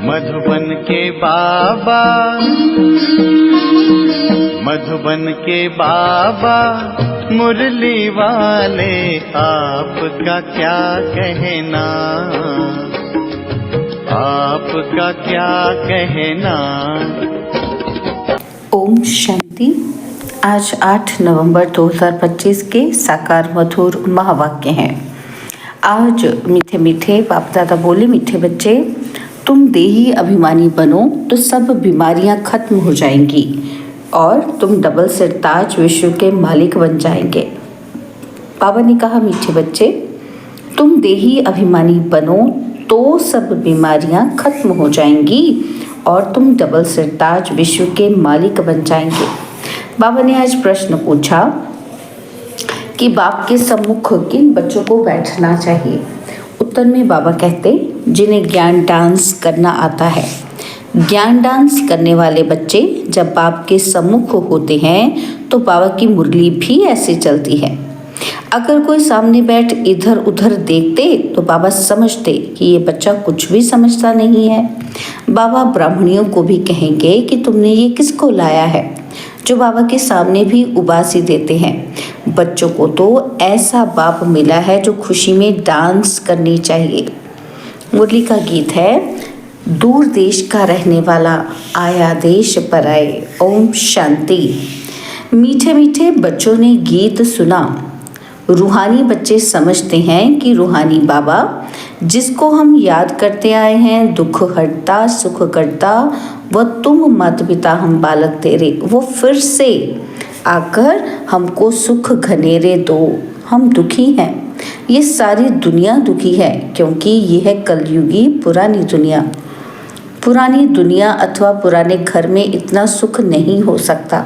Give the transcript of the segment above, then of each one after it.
मधुबन के बाबा, मधुबन के बाबा मुरली वाले, आपका क्या कहना, आपका क्या कहना। ओम शांति। आज 8 नवंबर 2025 के साकार मधुर महावाक्य हैं। आज मीठे मीठे बाप दादा बोले, मीठे बच्चे, तुम देही अभिमानी बनो तो सब बीमारियां खत्म हो जाएंगी और तुम डबल सिरताज विश्व के मालिक बन जाएंगे। बाबा ने कहा, मीठे बच्चे, तुम देही अभिमानी बनो तो सब बीमारियां खत्म हो जाएंगी और तुम डबल सिरताज विश्व के मालिक बन जाएंगे। बाबा ने आज प्रश्न पूछा कि बाप के सम्मुख किन बच्चों को बैठना चाहिए। उत्तर में बाबा कहते, जिन्हें ज्ञान डांस करना आता है। ज्ञान डांस करने वाले बच्चे जब बाप के सम्मुख होते हैं तो बाबा की मुरली भी ऐसे चलती है। अगर कोई सामने बैठ इधर उधर देखते तो बाबा समझते कि ये बच्चा कुछ भी समझता नहीं है। बाबा ब्राह्मणियों को भी कहेंगे कि तुमने ये किसको लाया है, जो बाबा के सामने भी उबासी देते हैं। बच्चों को तो ऐसा बाप मिला है जो खुशी में डांस करनी चाहिए। मुरली का गीत है, दूर देश का रहने वाला आया देश पर आए। ओम शांति। मीठे मीठे बच्चों ने गीत सुना। रूहानी बच्चे समझते हैं कि रूहानी बाबा जिसको हम याद करते आए हैं, दुख हरता सुख करता, वह तुम माता पिता हम बालक तेरे, वो फिर से आकर हमको सुख घनेरे दो। हम दुखी हैं, ये सारी दुनिया दुखी है, क्योंकि ये है कलयुगी पुरानी दुनिया। पुरानी दुनिया अथवा पुराने घर में इतना सुख नहीं हो सकता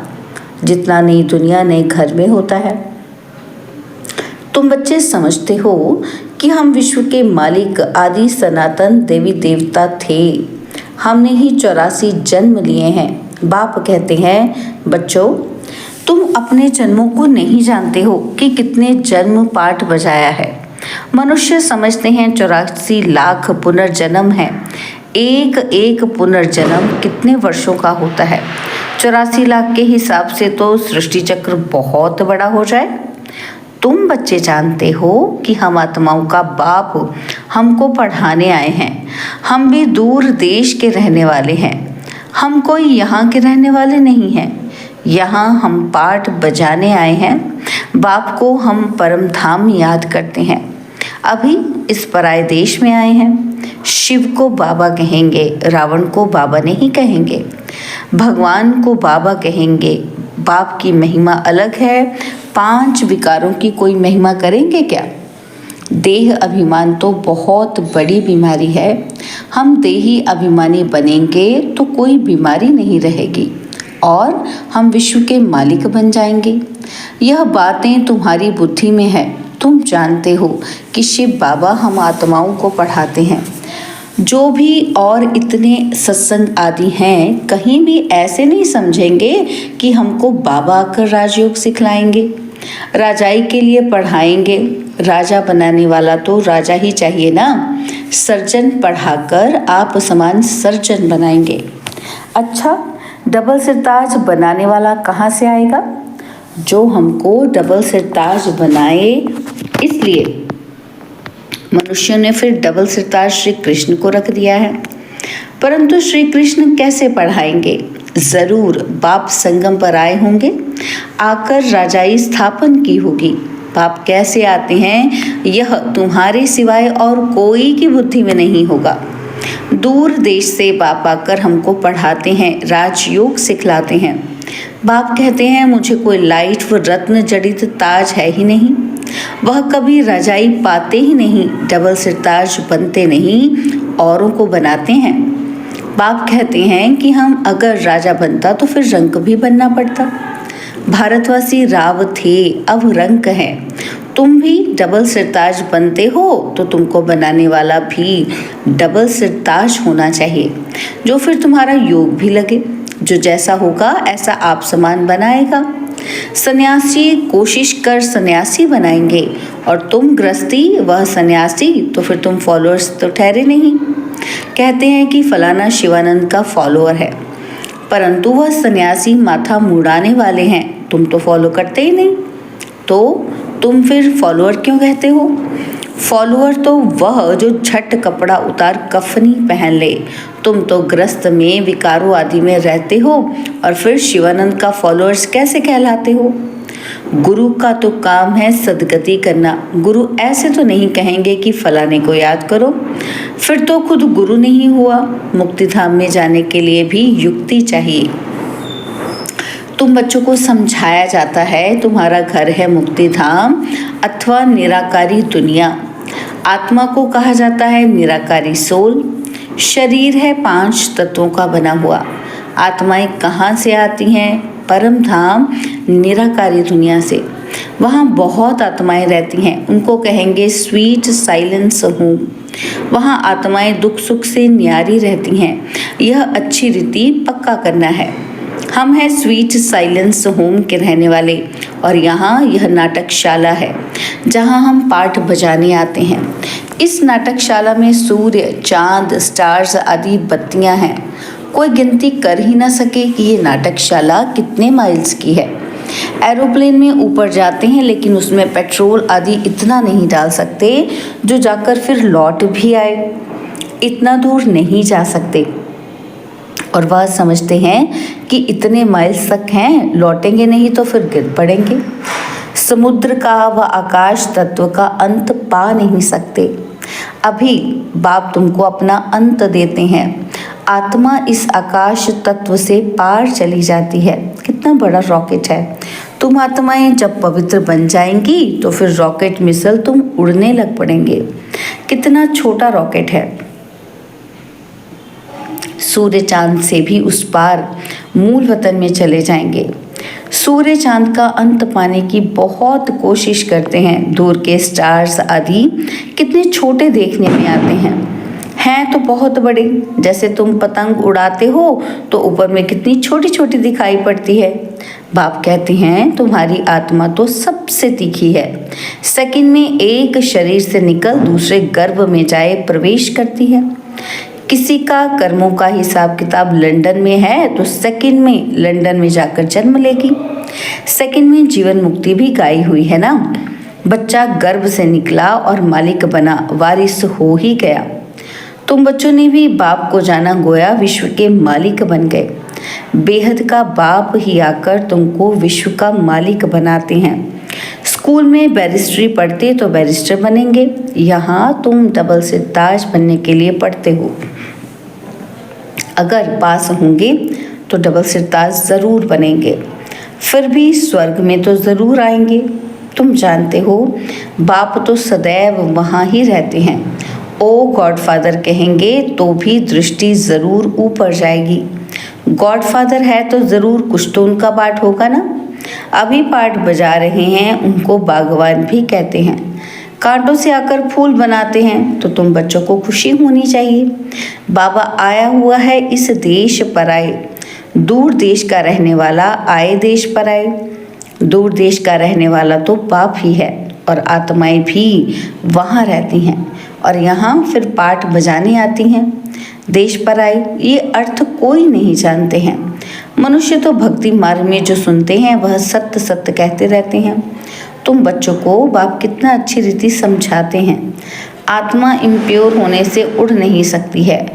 जितना नई दुनिया नए घर में होता है। तुम बच्चे समझते हो कि हम विश्व के मालिक आदि सनातन देवी देवता थे। हमने ही 84 जन्म लिए हैं। बाप कहते हैं, बच्चों, तुम अपने जन्मों को नहीं जानते हो कि कितने जन्म पाठ बजाया है। मनुष्य समझते हैं 84 लाख पुनर्जन्म है। एक एक पुनर्जन्म कितने वर्षों का होता है। 84 लाख के हिसाब से तो सृष्टि चक्र बहुत बड़ा हो जाए। तुम बच्चे जानते हो कि हम आत्माओं का बाप हमको पढ़ाने आए हैं। हम भी दूर देश के रहने वाले हैं। हम कोई यहाँ के रहने वाले नहीं हैं। यहाँ हम पाठ बजाने आए हैं। बाप को हम परम धाम याद करते हैं। अभी इस पराये देश में आए हैं। शिव को बाबा कहेंगे, रावण को बाबा नहीं कहेंगे। भगवान को बाबा कहेंगे। बाप की महिमा अलग है। 5 विकारों की कोई महिमा करेंगे क्या? देह अभिमान तो बहुत बड़ी बीमारी है। हम देही अभिमानी बनेंगे तो कोई बीमारी नहीं रहेगी और हम विश्व के मालिक बन जाएंगे। यह बातें तुम्हारी बुद्धि में है। तुम जानते हो कि शिव बाबा हम आत्माओं को पढ़ाते हैं। जो भी और इतने सत्संग आदि हैं, कहीं भी ऐसे नहीं समझेंगे कि हमको बाबा आकर राजयोग सिखलाएंगे, राजाई के लिए पढ़ाएंगे। राजा बनाने वाला तो राजा ही चाहिए ना। सर्जन पढ़ाकर आप समान सर्जन बनाएंगे। अच्छा, डबल सिरताज बनाने वाला कहाँ से आएगा? जो हमको डबल सिरताज बनाए। इसलिए मनुष्य ने फिर डबल सिरताज श्री कृष्ण को रख दिया है। परंतु श्री कृष्ण कैसे पढ़ाएंगे? जरूर बाप संगम पर आए होंगे, आकर राजाई स्थापन की होगी। बाप कैसे आते हैं यह तुम्हारे सिवाय और कोई की बुद्धि में नहीं होगा। दूर देश से बाप आकर हमको पढ़ाते हैं, राजयोग सिखलाते हैं। बाप कहते हैं, मुझे कोई लाइट व रत्न जड़ित ताज है ही नहीं। वह कभी रजाई पाते ही नहीं, डबल सिरताज बनते नहीं, औरों को बनाते हैं। बाप कहते हैं कि हम अगर राजा बनता तो फिर रंक भी बनना पड़ता। भारतवासी राव थे, अब रंक है। तुम भी डबल सिरताज बनते हो तो तुमको बनाने वाला भी डबल सिरताज होना चाहिए, जो फिर तुम्हारा योग भी लगे। जो जैसा होगा ऐसा आप समान बनाएगा। सन्यासी कोशिश कर सन्यासी बनाएंगे और तुम गृहस्थी वह सन्यासी, तो फिर तुम फॉलोअर्स तो ठहरे नहीं। कहते हैं कि फलाना शिवानंद का फॉलोअर है, परंतु वह सन्यासी माथा मुड़ाने वाले हैं, तुम तो फॉलो करते ही नहीं, तो तुम फिर फॉलोअर क्यों कहते हो? फॉलोअर तो वह जो झट कपड़ा उतार कफनी पहन ले, तुम तो ग्रस्त में विकारों आदि में रहते हो और फिर शिवानंद का फॉलोअर्स कैसे कहलाते हो? गुरु का तो काम है सदगति करना। गुरु ऐसे तो नहीं कहेंगे कि फलाने को याद करो, फिर तो खुद गुरु नहीं हुआ। मुक्ति धाम में जाने के लिए भी युक्ति चाहिए। तुम बच्चों को समझाया जाता है तुम्हारा घर है मुक्ति धाम अथवा निराकारी दुनिया। आत्मा को कहा जाता है निराकारी सोल। शरीर है 5 तत्वों का बना हुआ। आत्माएं कहाँ से आती हैं? परम धाम निराकारी दुनिया से। वहाँ बहुत आत्माएं रहती हैं, उनको कहेंगे स्वीट साइलेंस होम। वहाँ आत्माएं दुख सुख से न्यारी रहती हैं। यह अच्छी रीति पक्का करना है। हम हैं स्वीट साइलेंस होम के रहने वाले और यहाँ यह नाटकशाला है जहाँ हम पाठ बजाने आते हैं। इस नाटकशाला में सूर्य, चांद, स्टार्स आदि बत्तियाँ हैं। कोई गिनती कर ही ना सके कि ये नाटकशाला कितने माइल्स की है। एरोप्लेन में ऊपर जाते हैं लेकिन उसमें पेट्रोल आदि इतना नहीं डाल सकते जो जाकर फिर लौट भी आए। इतना दूर नहीं जा सकते और वह समझते हैं कि इतने माइल्स तक हैं, लौटेंगे नहीं तो फिर गिर पड़ेंगे। समुद्र का व आकाश तत्व का अंत पा नहीं सकते। अभी बाप तुमको अपना अंत देते हैं। आत्मा इस आकाश तत्व से पार चली जाती है। कितना बड़ा रॉकेट है। तुम आत्माएं जब पवित्र बन जाएंगी तो फिर रॉकेट मिसल तुम उड़ने लग पड़ेंगे। कितना छोटा रॉकेट है। सूर्य चांद से भी उस पार मूल वतन में चले जाएंगे। सूर्य चांद का अंत पाने की बहुत कोशिश करते हैं। दूर के स्टार्स आदि कितने छोटे देखने में आते हैं तो बहुत बड़े। जैसे तुम पतंग उड़ाते हो तो ऊपर में कितनी छोटी छोटी दिखाई पड़ती है। बाप कहते हैं तुम्हारी आत्मा तो सबसे तीखी है। सेकंड में एक शरीर से निकल दूसरे गर्भ में जाए प्रवेश करती है। किसी का कर्मों का हिसाब किताब लंदन में है तो सेकंड में लंदन में जाकर जन्म लेगी। सेकंड में जीवन मुक्ति भी गाई हुई है ना। बच्चा गर्भ से निकला और मालिक बना, वारिस हो ही गया। तुम बच्चों ने भी बाप को जाना, गोया विश्व के मालिक बन गए। बेहद का बाप ही आकर तुमको विश्व का मालिक बनाते हैं। स्कूल में बैरिस्ट्री पढ़ते तो बैरिस्टर बनेंगे। यहाँ तुम डबल सिरताज बनने के लिए पढ़ते हो। अगर पास होंगे तो डबल सिरताज ज़रूर बनेंगे। फिर भी स्वर्ग में तो ज़रूर आएंगे। तुम जानते हो बाप तो सदैव वहाँ ही रहते हैं। ओ गॉडफादर कहेंगे तो भी दृष्टि ज़रूर ऊपर जाएगी। गॉडफादर है तो ज़रूर कुछ तो उनका पाठ होगा ना। अभी पाठ बजा रहे हैं, उनको बागवान भी कहते हैं। कांटों से आकर फूल बनाते हैं तो तुम बच्चों को खुशी होनी चाहिए। बाबा आया हुआ है इस देश पर आए। दूर देश का रहने वाला आए देश पर आए। दूर देश का रहने वाला तो बाप ही है और आत्माएं भी वहाँ रहती हैं और यहाँ फिर पाठ बजाने आती हैं। देश पर आए ये अर्थ कोई नहीं जानते हैं। मनुष्य तो भक्ति मार्ग में जो सुनते हैं वह सत्य सत्य कहते रहते हैं। तुम बच्चों को बाप कितना अच्छी रीति समझाते हैं। आत्मा इम्प्योर होने से उड़ नहीं सकती है,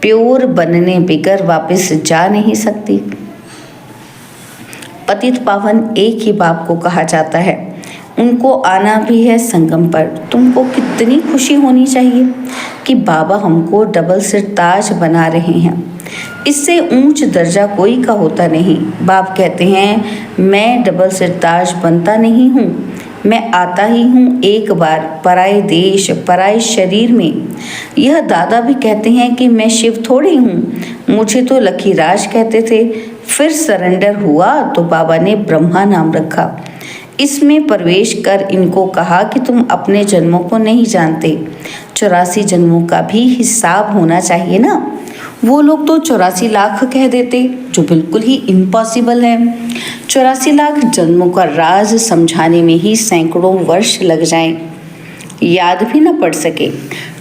प्योर बनने बिगर वापस जा नहीं सकती। पतित पावन एक ही बाप को कहा जाता है। उनको आना भी है संगम पर। तुमको कितनी खुशी होनी चाहिए कि बाबा हमको डबल सिरताज बना रहे हैं। इससे ऊंच दर्जा कोई का होता नहीं। बाप कहते हैं मैं डबल सिरताज बनता नहीं हूँ, मैं आता ही हूँ एक बार पराए देश पराए शरीर में। यह दादा भी कहते हैं कि मैं शिव थोड़ी हूँ, मुझे तो लखीराज कहते थे। फिर सरेंडर हुआ तो बाबा ने ब्रह्मा नाम रखा। इसमें प्रवेश कर इनको कहा कि तुम अपने जन्मों को नहीं जानते, 84 जन्मों का भी हिसाब होना चाहिए ना। वो लोग तो 84 लाख कह देते, जो बिल्कुल ही इम्पॉसिबल है। 84 लाख जन्मों का राज समझाने में ही सैकड़ों वर्ष लग जाएं। याद भी न पड़ सके।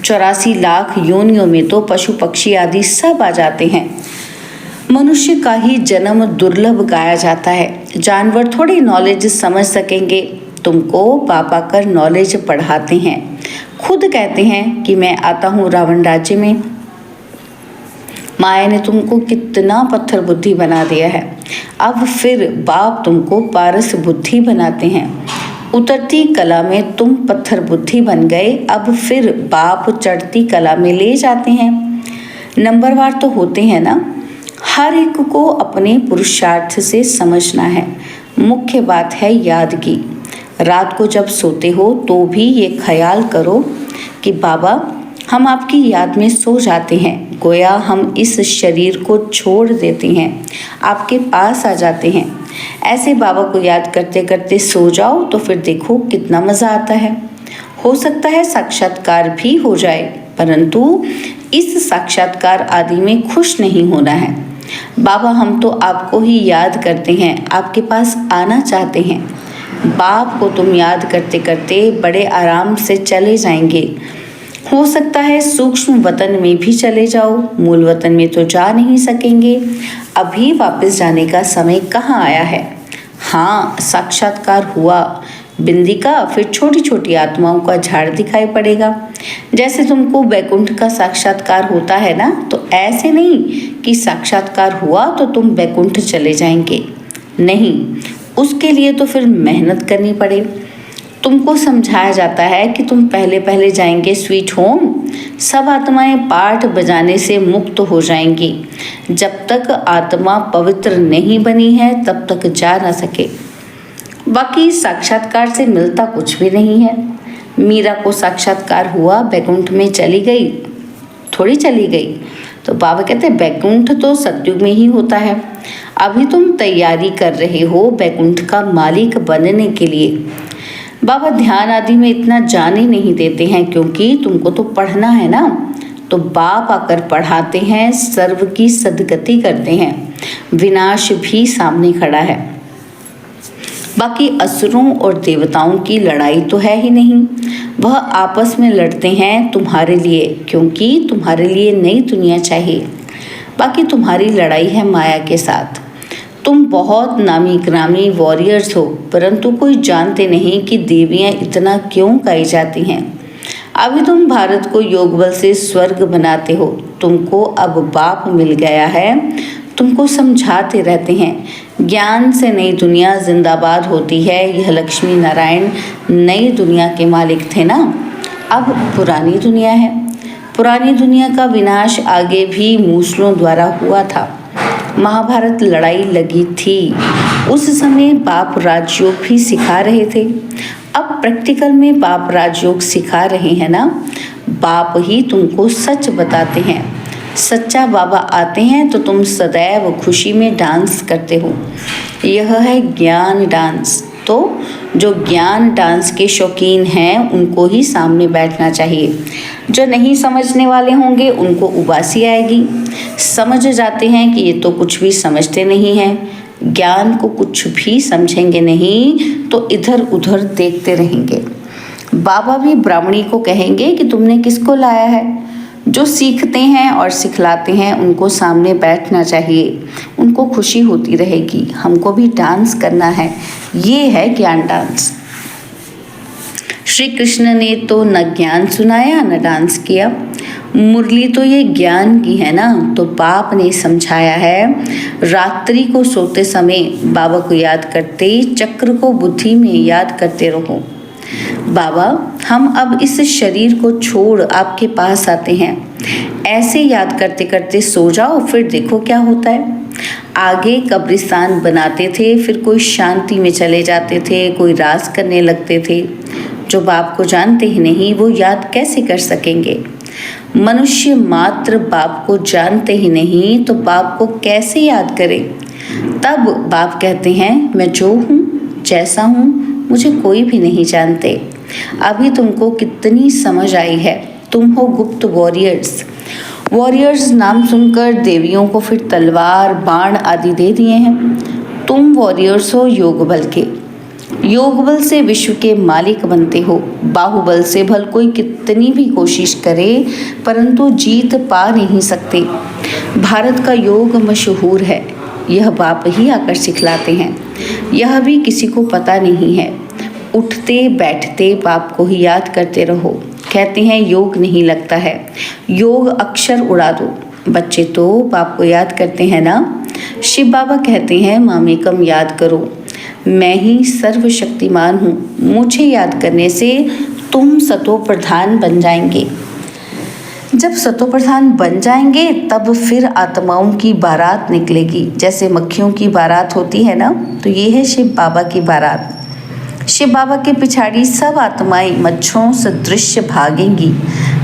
84 लाख योनियों में तो पशु पक्षी आदि सब आ जाते हैं। मनुष्य का ही जन्म दुर्लभ गाया जाता है। जानवर थोड़ी नॉलेज समझ सकेंगे। तुमको पापा कर नॉलेज पढ़ाते हैं। खुद कहते हैं कि मैं आता हूँ रावण राज्य में। माया ने तुमको कितना पत्थर बुद्धि बना दिया है। अब फिर बाप तुमको पारस बुद्धि बनाते हैं। उतरती कला में तुम पत्थर बुद्धि बन गए, अब फिर बाप चढ़ती कला में ले जाते हैं। नंबरवार तो होते हैं ना। हर एक को अपने पुरुषार्थ से समझना है। मुख्य बात है याद की। रात को जब सोते हो तो भी ये ख्याल करो कि बाबा हम आपकी याद में सो जाते हैं। गोया हम इस शरीर को छोड़ देते हैं, आपके पास आ जाते हैं। ऐसे बाबा को याद करते करते सो जाओ तो फिर देखो कितना मज़ा आता है। हो सकता है साक्षात्कार भी हो जाए, परंतु इस साक्षात्कार आदि में खुश नहीं होना है। बाबा हम तो आपको ही याद करते हैं, आपके पास आना चाहते हैं। बाप को तुम याद करते करते बड़े आराम से चले जाएंगे। हो सकता है सूक्ष्म वतन में भी चले जाओ, मूल वतन में तो जा नहीं सकेंगे। अभी वापस जाने का समय कहाँ आया है। हाँ, साक्षात्कार हुआ बिंदी का, फिर छोटी छोटी आत्माओं का झाड़ दिखाई पड़ेगा। जैसे तुमको वैकुंठ का साक्षात्कार होता है ना, तो ऐसे नहीं कि साक्षात्कार हुआ तो तुम वैकुंठ चले जाएंगे। नहीं, उसके लिए तो फिर मेहनत करनी पड़े। तुमको समझाया जाता है कि तुम पहले पहले जाएंगे स्वीट होम। सब आत्माएं पाठ बजाने से मुक्त हो जाएंगी। जब तक आत्मा पवित्र नहीं बनी है तब तक जा ना सके। बाकी साक्षात्कार से मिलता कुछ भी नहीं है। मीरा को साक्षात्कार हुआ, बैकुंठ में चली गई, थोड़ी चली गई। तो बाबा कहते हैं बैकुंठ तो सतयुग में ही होता है। अभी तुम तैयारी कर रहे हो बैकुंठ का मालिक बनने के लिए। बाबा ध्यान आदि में इतना जाने नहीं देते हैं, क्योंकि तुमको तो पढ़ना है ना। तो बाप आकर पढ़ाते हैं, सर्व की सदगति करते हैं। विनाश भी सामने खड़ा है। बाकी असुरों और देवताओं की लड़ाई तो है ही नहीं। वह आपस में लड़ते हैं तुम्हारे लिए, क्योंकि तुम्हारे लिए नई दुनिया चाहिए। बाकी तुम्हारी लड़ाई है माया के साथ। तुम बहुत नामी ग्रामी वॉरियर्स हो, परंतु कोई जानते नहीं कि देवियां इतना क्यों गाई जाती हैं। अभी तुम भारत को योग बल से स्वर्ग बनाते हो। तुमको अब बाप मिल गया है, तुमको समझाते रहते हैं। ज्ञान से नई दुनिया जिंदाबाद होती है। यह लक्ष्मी नारायण नई दुनिया के मालिक थे ना, अब पुरानी दुनिया है। पुरानी दुनिया का विनाश आगे भी मूसलों द्वारा हुआ था। महाभारत लड़ाई लगी थी। उस समय बाप राजयोग भी सिखा रहे थे। अब प्रैक्टिकल में बाप राजयोग सिखा रहे हैं ना। बाप ही तुमको सच बताते हैं। सच्चा बाबा आते हैं तो तुम सदैव खुशी में डांस करते हो। यह है ज्ञान डांस। तो जो ज्ञान डांस के शौकीन हैं उनको ही सामने बैठना चाहिए। जो नहीं समझने वाले होंगे उनको उबासी आएगी। समझ जाते हैं कि ये तो कुछ भी समझते नहीं हैं। ज्ञान को कुछ भी समझेंगे नहीं तो इधर उधर देखते रहेंगे। बाबा भी ब्राह्मणी को कहेंगे कि तुमने किसको लाया है। जो सीखते हैं और सिखलाते हैं उनको सामने बैठना चाहिए। उनको खुशी होती रहेगी। हमको भी डांस करना है। ये है ज्ञान डांस। श्री कृष्ण ने तो न ज्ञान सुनाया न डांस किया। मुरली तो ये ज्ञान की है ना। तो बाप ने समझाया है, रात्रि को सोते समय बाबा को याद करते चक्र को बुद्धि में याद करते रहो। बाबा हम अब इस शरीर को छोड़ आपके पास आते हैं। ऐसे याद करते करते सो जाओ, फिर देखो क्या होता है। आगे कब्रिस्तान बनाते थे, फिर कोई शांति में चले जाते थे, कोई राज करने लगते थे। जो बाप को जानते ही नहीं वो याद कैसे कर सकेंगे। मनुष्य मात्र बाप को जानते ही नहीं तो बाप को कैसे याद करें। तब बाप कहते हैं मैं जो हूँ जैसा हूँ मुझे कोई भी नहीं जानते। अभी तुमको कितनी समझ आई है। तुम हो गुप्त वॉरियर्स। वॉरियर्स नाम सुनकर देवियों को फिर तलवार बाण आदि दे दिए हैं। तुम वॉरियर्स हो योग बल के। योग बल से विश्व के मालिक बनते हो। बाहुबल से भल कोई कितनी भी कोशिश करे परंतु जीत पा नहीं सकते। भारत का योग मशहूर है, यह बाप ही आकर सिखलाते हैं, यह भी किसी को पता नहीं है। उठते बैठते बाप को ही याद करते रहो। कहते हैं योग नहीं लगता है, योग अक्षर उड़ा दो। बच्चे तो बाप को याद करते हैं ना। शिव बाबा कहते हैं मामेकम याद करो, मैं ही सर्वशक्तिमान हूँ। मुझे याद करने से तुम सतो प्रधान बन जाएंगे। जब सतो प्रधान बन जाएंगे तब फिर आत्माओं की बारात निकलेगी। जैसे मक्खियों की बारात होती है ना, तो ये है शिव बाबा की बारात। शिव बाबा के पिछाड़ी सब आत्माएं मच्छरों सदृश भागेंगी,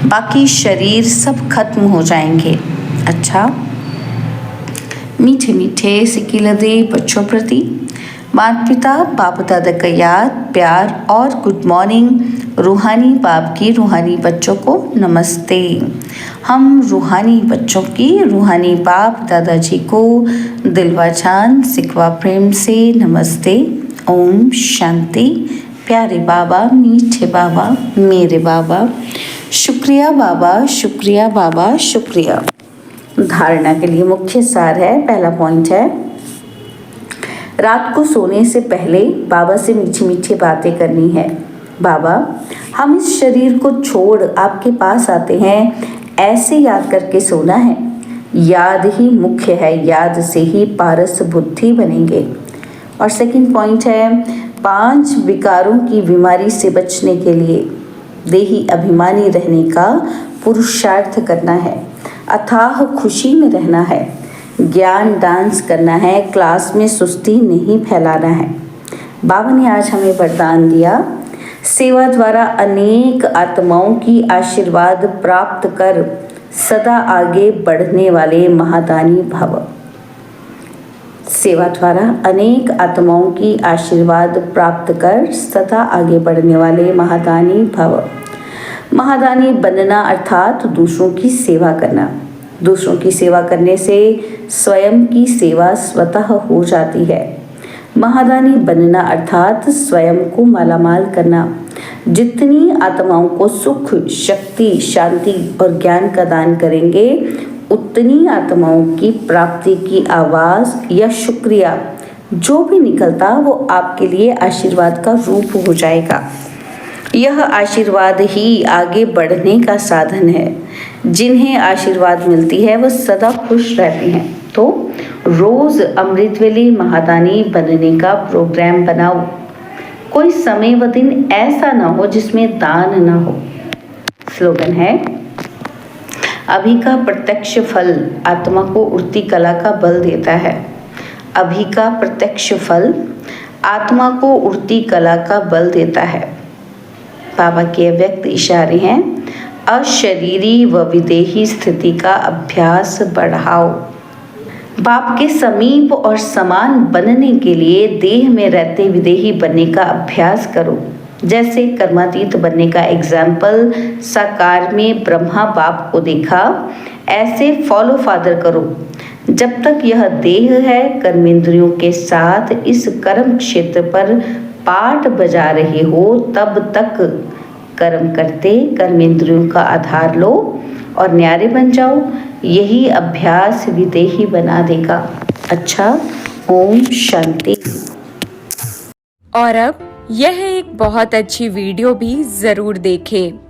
बाकी शरीर सब खत्म हो जाएंगे। अच्छा, मीठे मीठे सिकिलदे बच्चों प्रति माता पिता बाप दादा का याद प्यार और गुड मॉर्निंग। रूहानी बाप की रूहानी बच्चों को नमस्ते। हम रूहानी बच्चों की रूहानी बाप दादाजी को दिलवा जान सिकवा प्रेम से नमस्ते। ओम शांति। प्यारे बाबा, मीठे बाबा, मेरे बाबा, शुक्रिया बाबा, शुक्रिया बाबा, शुक्रिया। धारणा के लिए मुख्य सार है, पहला पॉइंट है रात को सोने से पहले बाबा से मीठी मीठी बातें करनी है। बाबा, हम इस शरीर को छोड़ आपके पास आते हैं, ऐसे याद करके सोना है। याद ही मुख्य है, याद से ही पारस बुद्धि बनेंगे। और सेकंड पॉइंट है 5 विकारों की बीमारी से बचने के लिए देही अभिमानी रहने का पुरुषार्थ करना है, अथाह खुशी में रहना है, ज्ञान डांस करना है, क्लास में सुस्ती नहीं फैलाना है। बाबा ने आज हमें वरदान दिया, सेवा द्वारा अनेक आत्माओं की आशीर्वाद प्राप्त कर सदा आगे बढ़ने वाले महादानी भव। सेवा द्वारा अनेक आत्माओं की आशीर्वाद प्राप्त कर सदा आगे बढ़ने वाले महादानी भव। महादानी बनना अर्थात दूसरों की सेवा करना। दूसरों की सेवा करने से स्वयं की सेवा स्वतः हो जाती है। महादानी बनना अर्थात स्वयं को मालामाल करना। जितनी आत्माओं को सुख, शक्ति, शांति और ज्ञान का दान करेंगे, उतनी आत्माओं की प्राप्ति की आवाज़ या शुक्रिया जो भी निकलता वो आपके लिए आशीर्वाद का रूप हो जाएगा। यह आशीर्वाद ही आगे बढ़ने का साधन है। जिन्हें आशीर्वाद मिलती है वह सदा खुश रहते हैं। तो रोज अमृतवेली महादानी बनने का प्रोग्राम बनाओ। कोई समय व दिन ऐसा ना हो जिसमें दान ना हो। स्लोगन है, अभी का प्रत्यक्ष फल आत्मा को उड़ती कला का बल देता है। अभी का प्रत्यक्ष फल आत्मा को उड़ती कला का बल देता है। बाबा के व्यक्त इशारे हैं, अशरीरी व विदेही स्थिति का अभ्यास बढ़ाओ। बाप के समीप और समान बनने के लिए देह में रहते विदेही बनने का अभ्यास करो। जैसे कर्मातीत बनने का एग्जाम्पल साकार में ब्रह्मा बाप को देखा, ऐसे फॉलो फादर करो। जब तक यह देह है, कर्मेंद्रियों के साथ इस कर्म क्षेत्र पर पाठ बजा रहे हो, तब तक कर्म करते कर्मेंद्रियों का आधार लो और न्यारे बन जाओ। यही अभ्यास विदेही बना देगा। अच्छा, ओम शांति। और अब यह एक बहुत अच्छी वीडियो भी जरूर देखें।